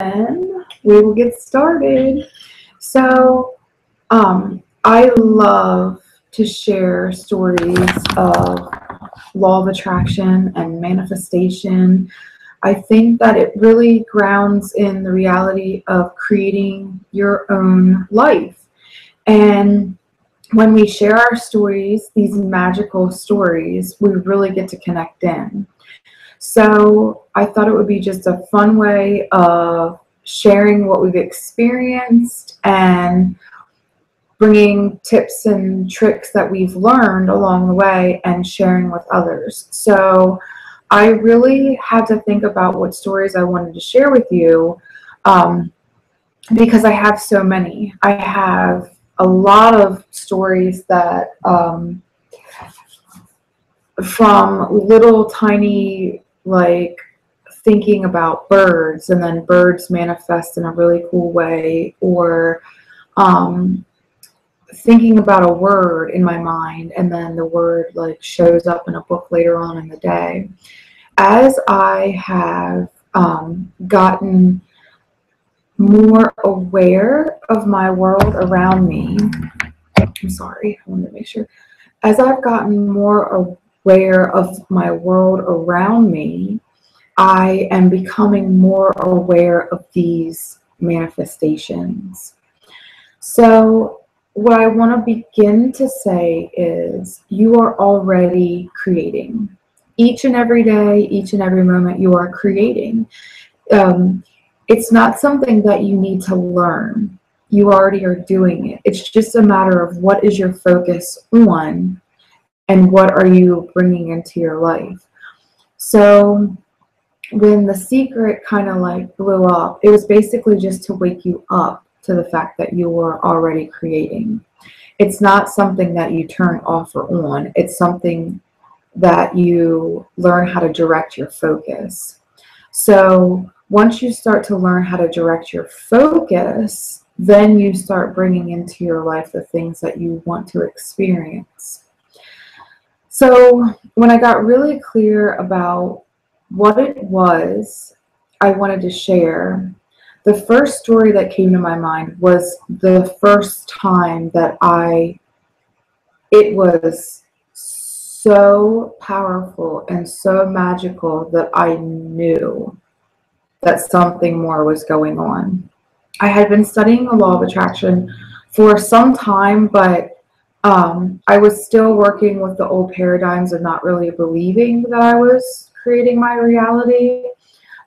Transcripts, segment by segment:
then we will get started. So, I love to share stories of law of attraction and manifestation. I think that it really grounds in the reality of creating your own life. And when we share our stories, these magical stories, we really get to connect in. So I thought it would be just a fun way of sharing what we've experienced and bringing tips and tricks that we've learned along the way and sharing with others. So I really had to think about what stories I wanted to share with you, because I have so many. I have a lot of stories that from little tiny, like, thinking about birds and then birds manifest in a really cool way, or thinking about a word in my mind and then the word like shows up in a book later on in the day. As I have gotten more aware of my world around me, I'm sorry, I wanted to make sure. As I've gotten more aware of my world around me, I am becoming more aware of these manifestations. So what I want to begin to say is you are already creating. Each and every day, each and every moment, you are creating. It's not something that you need to learn. You already are doing it. It's just a matter of what is your focus on and what are you bringing into your life. So when The Secret kind of like blew up, it was basically just to wake you up to the fact that you were already creating. It's not something that you turn off or on. It's something that you learn how to direct your focus. So once you start to learn how to direct your focus, then you start bringing into your life the things that you want to experience. So when I got really clear about what it was I wanted to share, the first story that came to my mind was the first time that it was so powerful and so magical that I knew that something more was going on. I had been studying the law of attraction for some time, but I was still working with the old paradigms of not really believing that I was creating my reality.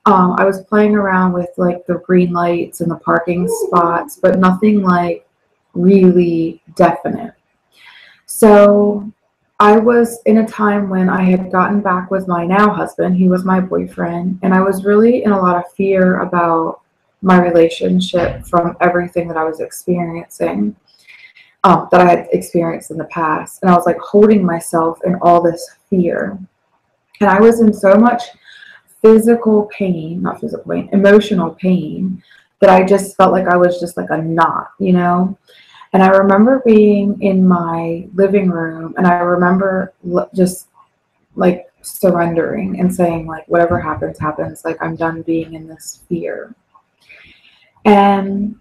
I was playing around with like the green lights and the parking spots, but nothing like really definite. So I was in a time when I had gotten back with my now husband. He was my boyfriend, and I was really in a lot of fear about my relationship from everything that I was experiencing, that I had experienced in the past. And I was like holding myself in all this fear. And I was in so much physical pain, not physical pain, emotional pain, that I just felt like I was just like a knot, you know? And I remember being in my living room, and I remember just like surrendering and saying like, whatever happens, happens. Like, I'm done being in this fear. And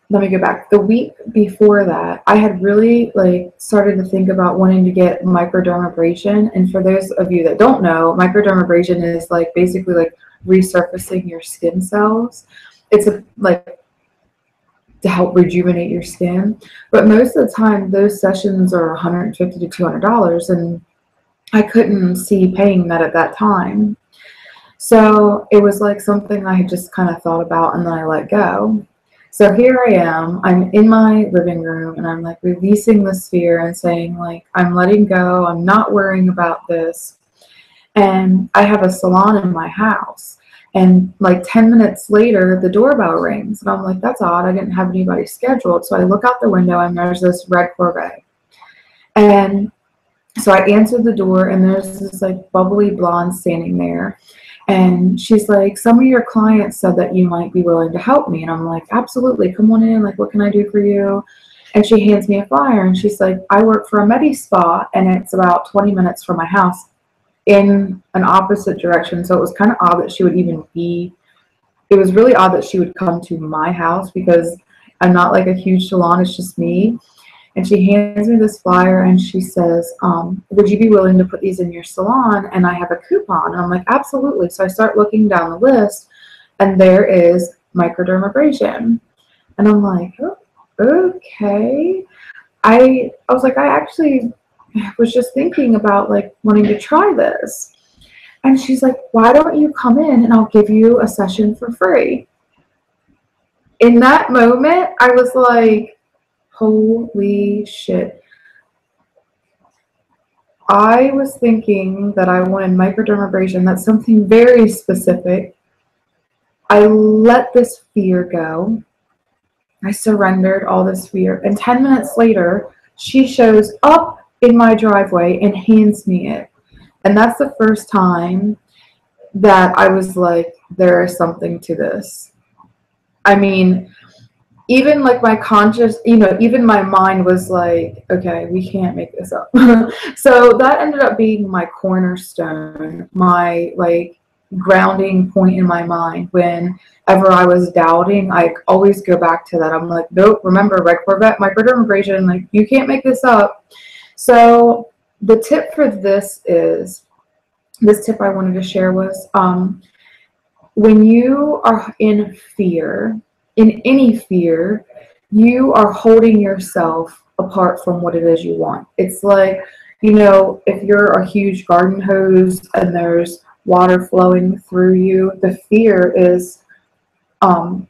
let me go back. The week before that, I had really like started to think about wanting to get microdermabrasion. And for those of you that don't know, microdermabrasion is like basically like resurfacing your skin cells. It's like to help rejuvenate your skin. But most of the time, those sessions are $150 to $200, and I couldn't see paying that at that time. So it was like something I had just kind of thought about, and then I let go. So here I am, I'm in my living room, and I'm like releasing this fear and saying like, I'm letting go, I'm not worrying about this. And I have a salon in my house, and like 10 minutes later, the doorbell rings, and I'm like, that's odd, I didn't have anybody scheduled. So I look out the window, and there's this red Corvette. And so I answered the door, and there's this like bubbly blonde standing there. And she's like, some of your clients said that you might be willing to help me. And I'm like, absolutely, come on in. Like, what can I do for you? And she hands me a flyer, and she's like, I work for a Medi Spa, and it's about 20 minutes from my house in an opposite direction. So it was kind of odd that she would even be it was really odd that she would come to my house because I'm not like a huge salon, it's just me. And she hands me this flyer and she says, would you be willing to put these in your salon? And I have a coupon. And I'm like, absolutely. So I start looking down the list and there is microdermabrasion. And I'm like, oh, okay. I was like, I actually was just thinking about like wanting to try this. And she's like, why don't you come in and I'll give you a session for free? In that moment, I was like, holy shit. I was thinking that I wanted microdermabrasion. That's something very specific. I let this fear go. I surrendered all this fear. And 10 minutes later, she shows up in my driveway and hands me it. And that's the first time that I was like, there is something to this. I mean, even like my conscious, even my mind was like, okay, we can't make this up. So that ended up being my cornerstone, my like grounding point in my mind. Whenever I was doubting, I always go back to that. I'm like, nope, remember, microdermabrasion, like you can't make this up. So the tip for this tip I wanted to share was, when you are in fear, in any fear, you are holding yourself apart from what it is you want. It's like, if you're a huge garden hose and there's water flowing through you, the fear is holding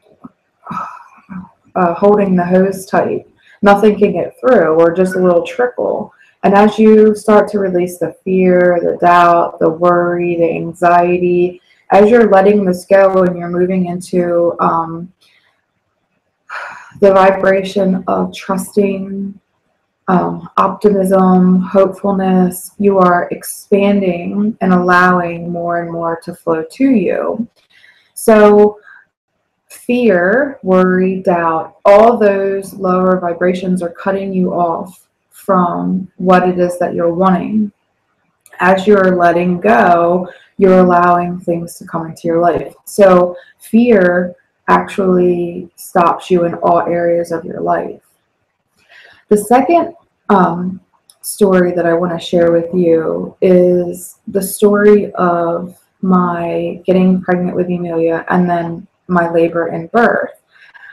the hose tight. Nothing can get through, or just a little trickle. And as you start to release the fear, the doubt, the worry, the anxiety, as you're letting this go and you're moving into the vibration of trusting, optimism, hopefulness, you are expanding and allowing more and more to flow to you. So fear, worry, doubt, all those lower vibrations are cutting you off from what it is that you're wanting. As you're letting go, you're allowing things to come into your life. So fear actually stops you in all areas of your life. The second story that I want to share with you is the story of my getting pregnant with Emilia and then my labor and birth.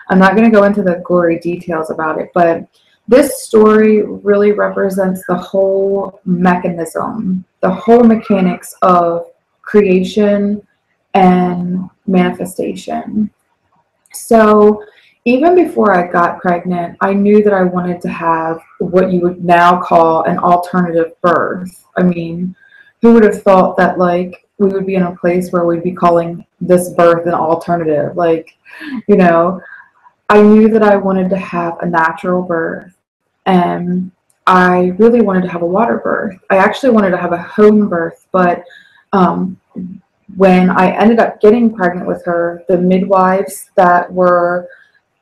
I'm not going to go into the gory details about it, but this story really represents the whole mechanism, the whole mechanics of creation and manifestation. So even before I got pregnant, I knew that I wanted to have what you would now call an alternative birth. I mean, who would have thought that like we would be in a place where we'd be calling this birth an alternative? Like, I knew that I wanted to have a natural birth, and I really wanted to have a water birth. I actually wanted to have a home birth, but when I ended up getting pregnant with her, the midwives that were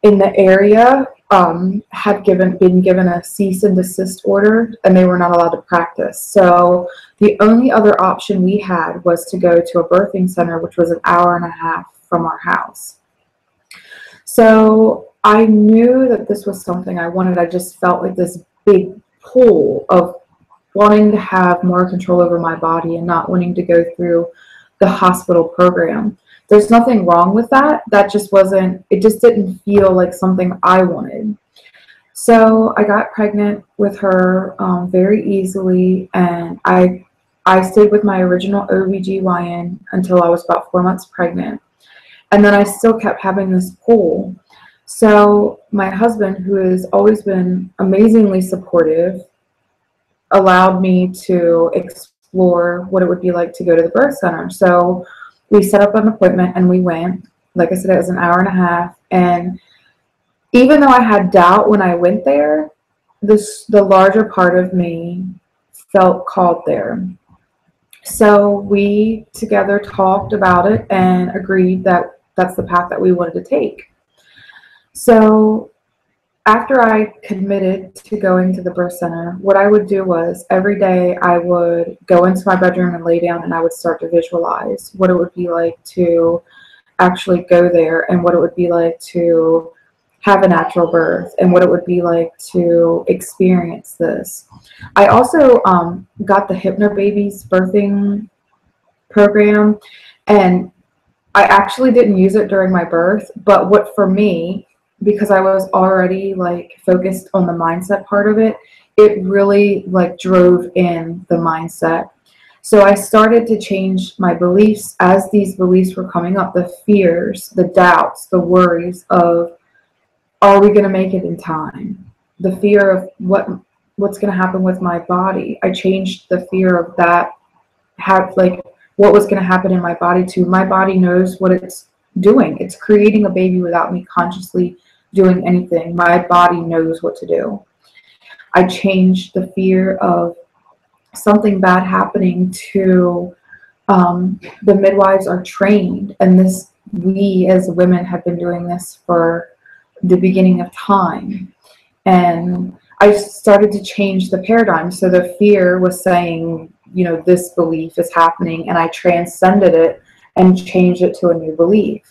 in the area had been given a cease and desist order, and they were not allowed to practice. So the only other option we had was to go to a birthing center, which was an hour and a half from our house. So I knew that this was something I wanted. I just felt like this big pull of wanting to have more control over my body and not wanting to go through the hospital program. There's nothing wrong with that. That just wasn't, it just didn't feel like something I wanted. So I got pregnant with her very easily, and I stayed with my original OBGYN until I was about 4 months pregnant. And then I still kept having this pull. So my husband, who has always been amazingly supportive, allowed me to explore what it would be like to go to the birth center. So we set up an appointment and we went. Like I said, it was an hour and a half. And even though I had doubt when I went there, the larger part of me felt called there. So we together talked about it and agreed that that's the path that we wanted to take. So after I committed to going to the birth center, what I would do was every day I would go into my bedroom and lay down, and I would start to visualize what it would be like to actually go there, and what it would be like to have a natural birth, and what it would be like to experience this. I also got the Hypnobabies birthing program, and I actually didn't use it during my birth, but what for me, because I was already like focused on the mindset part of it, it really like drove in the mindset. So I started to change my beliefs as these beliefs were coming up, the fears, the doubts, the worries of, are we going to make it in time? The fear of what's going to happen with my body. I changed the fear of that, have like what was going to happen in my body to, my body knows what it's doing. It's creating a baby without me consciously doing anything. My body knows what to do. I changed the fear of something bad happening to the midwives are trained, and this, we as women have been doing this for the beginning of time. And I started to change the paradigm. So the fear was saying, you know, this belief is happening, and I transcended it and changed it to a new belief.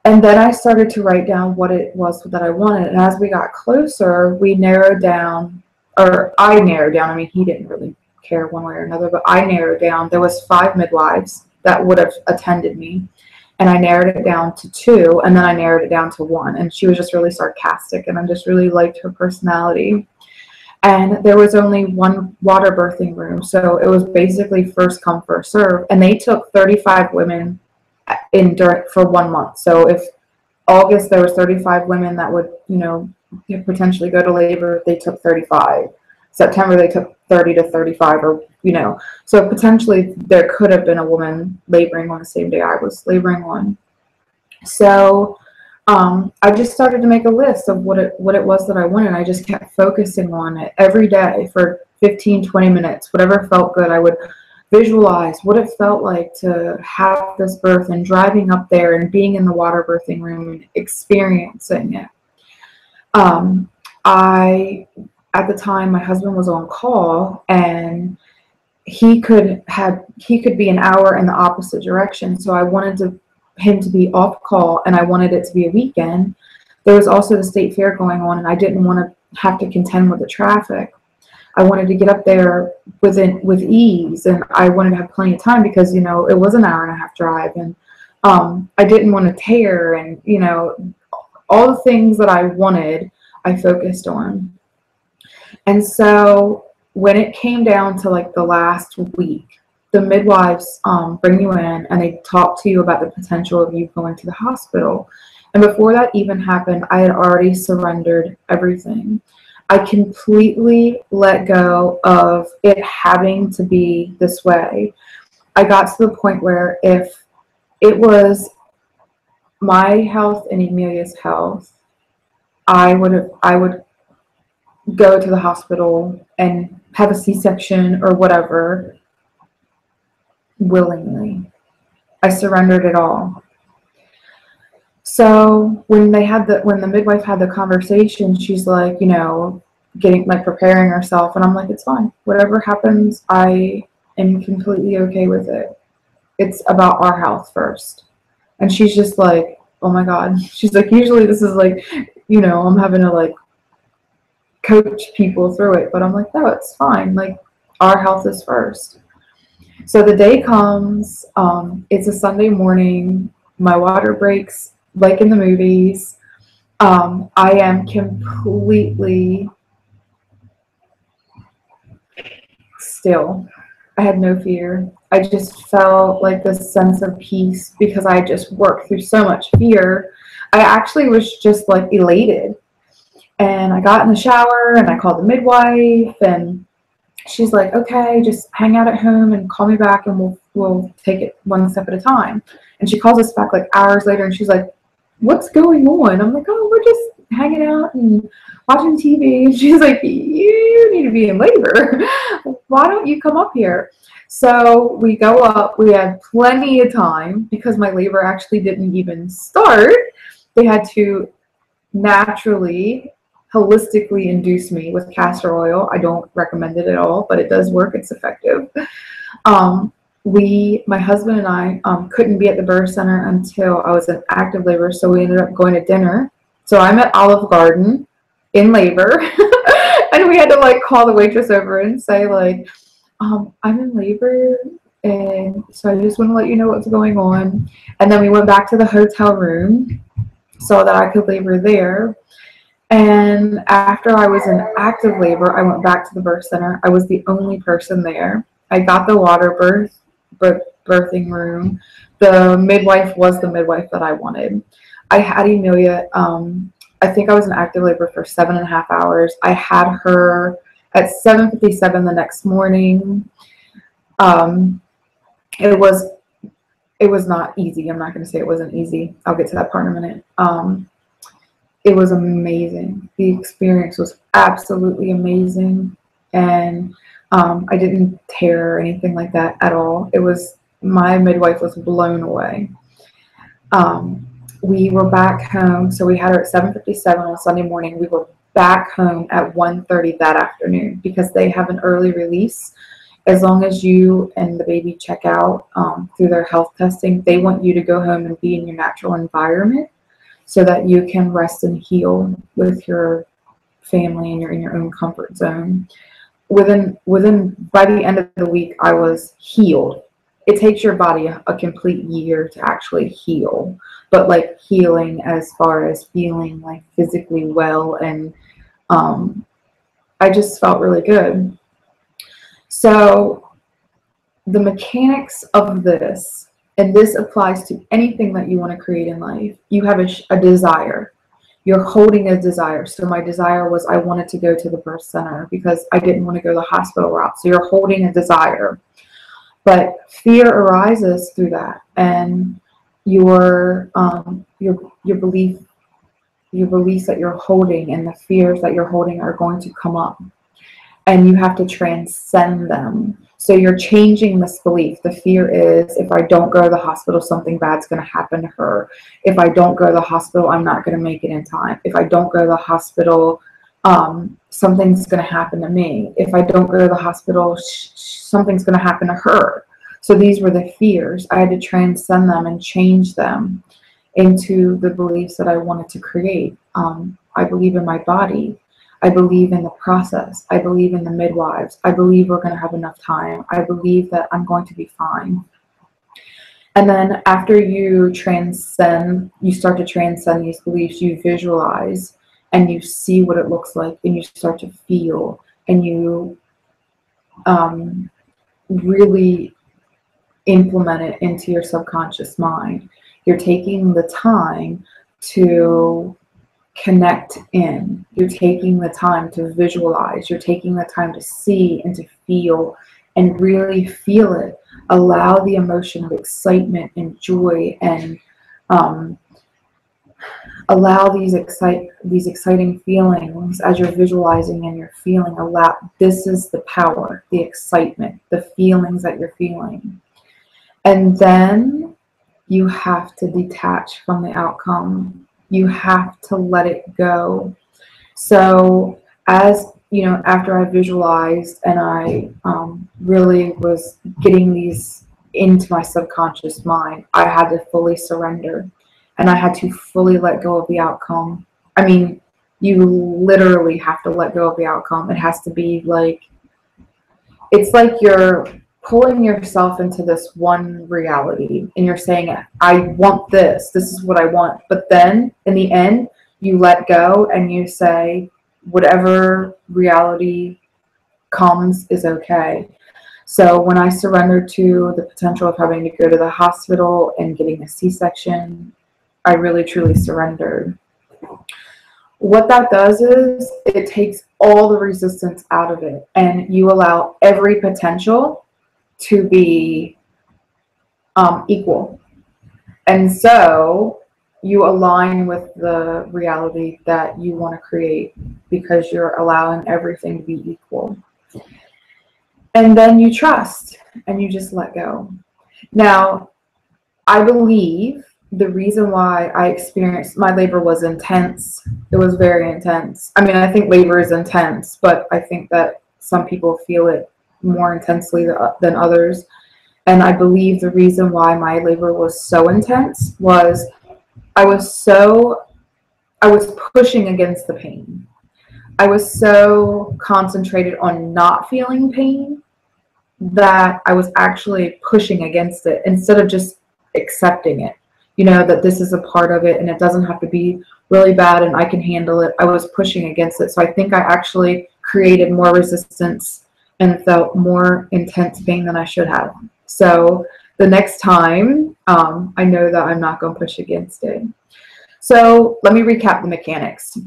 And then I started to write down what it was that I wanted. And as we got closer, we narrowed down, or I narrowed down. I mean, he didn't really care one way or another, but I narrowed down. There was 5 midwives that would have attended me, and I narrowed it down to 2, and then I narrowed it down to 1. And she was just really sarcastic, and I just really liked her personality. And there was only 1 water birthing room, so it was basically first come, first serve. And they took 35 women for 1 month. So if August there was 35 women that would, you know, potentially go to labor, they took 35. September they took 30 to 35, or, you know, so potentially there could have been a woman laboring on the same day I was laboring on. So I just started to make a list of what it was that I wanted. I just kept focusing on it every day for 15-20 minutes. Whatever felt good, I would visualize what it felt like to have this birth, and driving up there and being in the water birthing room and experiencing it. At the time, my husband was on call, and he could be an hour in the opposite direction. So I wanted him to be off call, and I wanted it to be a weekend. There was also the state fair going on, and I didn't want to have to contend with the traffic. I wanted to get up there with ease, and I wanted to have plenty of time because, you know, it was an hour and a half drive, and I didn't want to tear, and, you know, all the things that I wanted, I focused on. And so when it came down to like the last week, the midwives bring you in, and they talk to you about the potential of you going to the hospital. And before that even happened, I had already surrendered everything. I completely let go of it having to be this way. I got to the point where if it was my health and Amelia's health, I would go to the hospital and have a C-section or whatever willingly. I surrendered it all. So when the midwife had the conversation, she's like, you know, preparing herself, and I'm like, it's fine. Whatever happens, I am completely okay with it. It's about our health first. And she's just like, oh my God. She's like, usually this is like, you know, I'm having to like coach people through it, but I'm like, no, it's fine. Like, our health is first. So the day comes, it's a Sunday morning, my water breaks like in the movies. I am completely still. I had no fear. I just felt like this sense of peace because I just worked through so much fear. I actually was just like elated. And I got in the shower, and I called the midwife, and she's like, okay, just hang out at home and call me back, and we'll take it one step at a time. And she calls us back like hours later, and she's like, what's going on? I'm like, oh, we're just hanging out and watching TV. And she's like, you need to be in labor. Why don't you come up here? So we go up. We had plenty of time because my labor actually didn't even start. They had to naturally, holistically induce me with castor oil. I don't recommend it at all, but it does work. It's effective. my husband and I couldn't be at the birth center until I was in active labor, so we ended up going to dinner. So I'm at Olive Garden in labor, and we had to like call the waitress over and say like, I'm in labor, and so I just want to let you know what's going on. And then we went back to the hotel room so that I could labor there. And after I was in active labor, I went back to the birth center. I was the only person there. I got the birthing room. The midwife was the midwife that I wanted. I had Emilia. I think I was in active labor for 7.5 hours. I had her at 7:57 the next morning. Um, it was not easy. I'm not going to say it wasn't easy. I'll get to that part in a minute. It was amazing. The experience was absolutely amazing, and I didn't tear or anything like that at all. My midwife was blown away. We were back home, so we had her at 7:57 on Sunday morning. We were back home at 1:30 that afternoon because they have an early release. As long as you and the baby check out through their health testing, they want you to go home and be in your natural environment so that you can rest and heal with your family and you're in your own comfort zone. By the end of the week, I was healed. It takes your body a complete year to actually heal, but like healing as far as feeling like physically well, and I just felt really good. So the mechanics of this, and this applies to anything that you want to create in life. You have a desire. You're holding a desire. So my desire was I wanted to go to the birth center because I didn't want to go the hospital route. So you're holding a desire. But fear arises through that, and your beliefs that you're holding and the fears that you're holding are going to come up, and you have to transcend them. So you're changing this belief. The fear is, if I don't go to the hospital, something bad's going to happen to her. If I don't go to the hospital, I'm not going to make it in time. If I don't go to the hospital, something's going to happen to me. If I don't go to the hospital, something's going to happen to her. So these were the fears. I had to transcend them and change them into the beliefs that I wanted to create. I believe in my body. I believe in the process. I believe in the midwives. I believe we're going to have enough time. I believe that I'm going to be fine. And then after you start to transcend these beliefs, you visualize and you see what it looks like, and you start to feel, and you really implement it into your subconscious mind. You're taking the time to connect in. You're taking the time to visualize. You're taking the time to see and to feel and really feel it. Allow the emotion of excitement and joy, and allow these exciting feelings as you're visualizing and you're feeling. This is the power, the excitement, the feelings that you're feeling. And then you have to detach from the outcome. You have to let it go. So as you know, after I visualized and I really was getting these into my subconscious mind, I had to fully surrender, and I had to fully let go of the outcome. I mean, you literally have to let go of the outcome. It has to be like, it's like you're pulling yourself into this one reality and you're saying, I want this is what I want. But then in the end, you let go and you say, whatever reality comes is okay. So when I surrendered to the potential of having to go to the hospital and getting a C-section, I really truly surrendered. What that does is it takes all the resistance out of it, and you allow every potential to be equal. And so you align with the reality that you want to create because you're allowing everything to be equal. And then you trust and you just let go. Now, I believe the reason why I experienced my labor was intense. It was very intense. I mean, I think labor is intense, but I think that some people feel it more intensely than others. And I believe the reason why my labor was so intense was I was so, I was pushing against the pain. I was so concentrated on not feeling pain that I was actually pushing against it instead of just accepting it. You know, that this is a part of it and it doesn't have to be really bad and I can handle it. I was pushing against it. So I think I actually created more resistance and felt more intense pain than I should have. So the next time, I know that I'm not going to push against it. So let me recap the mechanics.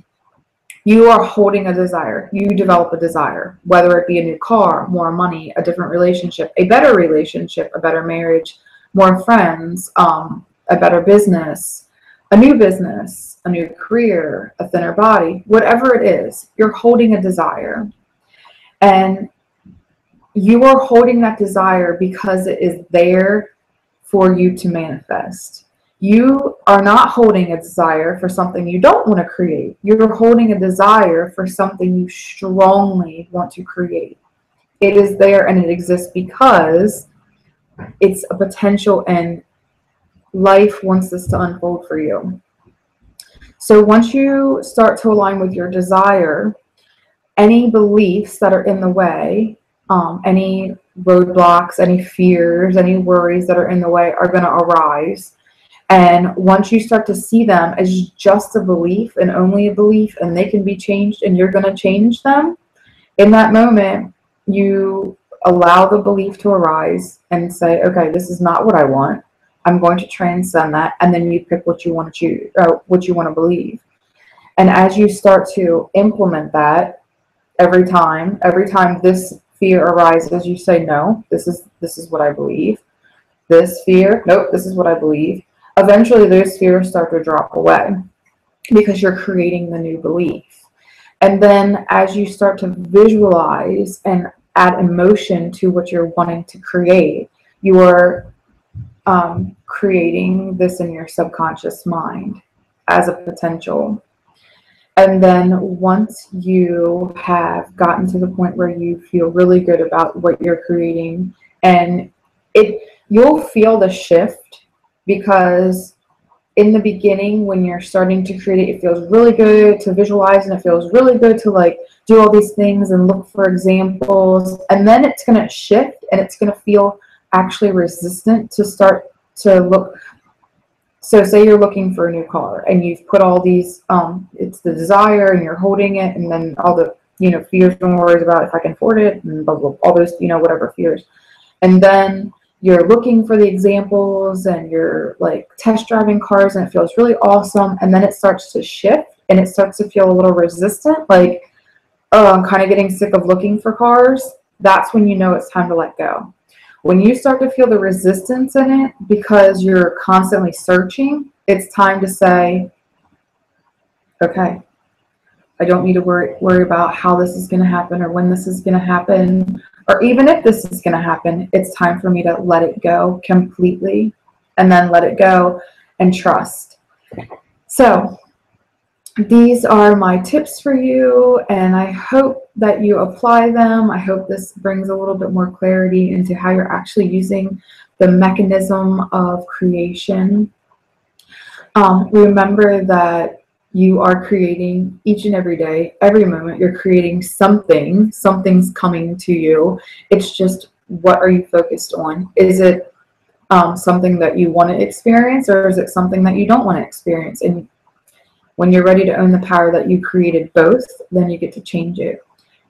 You are holding a desire. You develop a desire, whether it be a new car, more money, a different relationship, a better marriage, more friends, a better business, a new career, a thinner body, whatever it is, you're holding a desire. And you are holding that desire because it is there for you to manifest. You are not holding a desire for something you don't want to create. You're holding a desire for something you strongly want to create. It is there and it exists because it's a potential and life wants this to unfold for you. So once you start to align with your desire, any beliefs that are in the way, any roadblocks, any fears, any worries that are in the way are going to arise. And once you start to see them as just a belief and only a belief, and they can be changed and you're going to change them, in that moment, you allow the belief to arise and say, okay, this is not what I want. I'm going to transcend that. And then you pick what you want to choose, what you want to believe. And as you start to implement that, every time this fear arises, you say, no, this is what I believe. This fear, nope, this is what I believe. Eventually those fears start to drop away because you're creating the new belief. And then as you start to visualize and add emotion to what you're wanting to create, you are creating this in your subconscious mind as a potential. And then once you have gotten to the point where you feel really good about what you're creating, and you'll feel the shift, because in the beginning when you're starting to create it, it feels really good to visualize and it feels really good to like do all these things and look for examples, and then it's going to shift and it's going to feel actually resistant to start to look. So say you're looking for a new car and you've put all these, it's the desire and you're holding it, and then all the, fears and worries about if I can afford it and blah, blah, all those, whatever fears. And then you're looking for the examples and you're like test driving cars and it feels really awesome. And then it starts to shift and it starts to feel a little resistant. Like, oh, I'm kind of getting sick of looking for cars. That's when you know it's time to let go. When you start to feel the resistance in it because you're constantly searching, it's time to say, okay, I don't need to worry about how this is going to happen or when this is going to happen, or even if this is going to happen. It's time for me to let it go completely, and then let it go and trust. So these are my tips for you, and I hope that you apply them. I hope this brings a little bit more clarity into how you're actually using the mechanism of creation. Remember that you are creating each and every day, every moment. You're creating something. Something's coming to you. It's just, what are you focused on? Is it something that you want to experience, or is it something that you don't want to experience? And when you're ready to own the power that you created both, then you get to change it.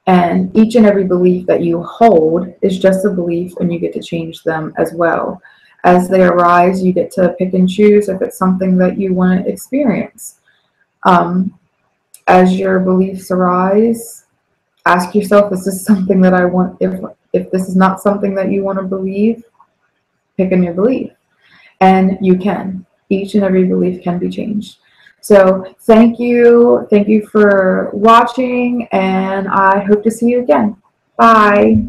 And each and every belief that you hold is just a belief, and you get to change them as well. As they arise, you get to pick and choose if it's something that you want to experience. As your beliefs arise, ask yourself, is this something that I want? If this is not something that you want to believe, pick a new belief. And you can. Each and every belief can be changed. So thank you for watching, and I hope to see you again. Bye.